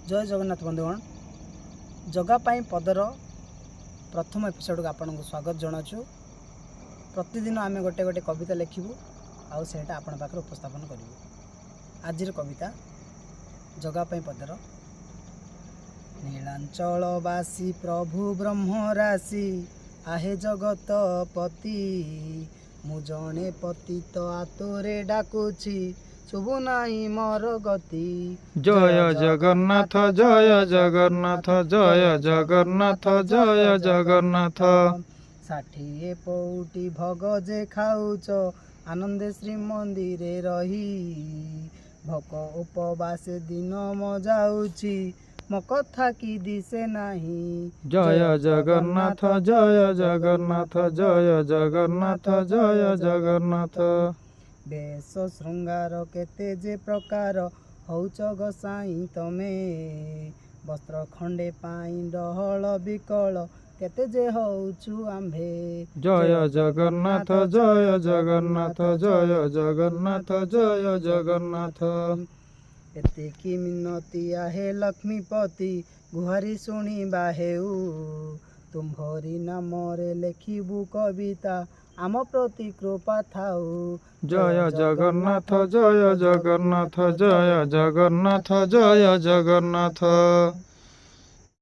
जय जगन्नाथ बंधुगण जगापाई पदर प्रथम एपिसोड को आपन को स्वागत जनाचु। प्रतिदिन आम गोटे गोटे कविता लिखबू आउ सेटा आपन पाखरे उपस्थापन करिवु। आजिर कविता जगापाई पदर। नीलांचलवासी प्रभु ब्रह्म राशि आहे जगत पति, मु जणे पतित आतुरे डाकुछि शुभु नाई मोर गति। जय जगन्नाथ जय जगन्नाथ जय जगन्नाथ जय जगन्नाथ। 60 पौटी भग जे खाउच आनंदे श्री मंदिरे रही, भक उपवास दिन मजाउछि मो कथा की दिसे नाही। जय जगन्नाथ जय जगन्नाथ जय जगन्नाथ जय जगन्नाथ। बेश श्रृंगार केते जे प्रकार हौच गोसाई तमे, वस्त्र खंडे पाई डहल विकल केते जे हौचु आम्भे। जय जगन्नाथ जय जगन्नाथ जय जगन्नाथ जय जगन्नाथ। एतिकी मिनती आहे लक्ष्मीपति गुहारी शुणी बाहेउ, तुम्भरी नामरे लेखिबु कविता आम प्रति कृपा थाउ। जय जगन्नाथ जय जगन्नाथ जय जगन्नाथ जय जगन्नाथ।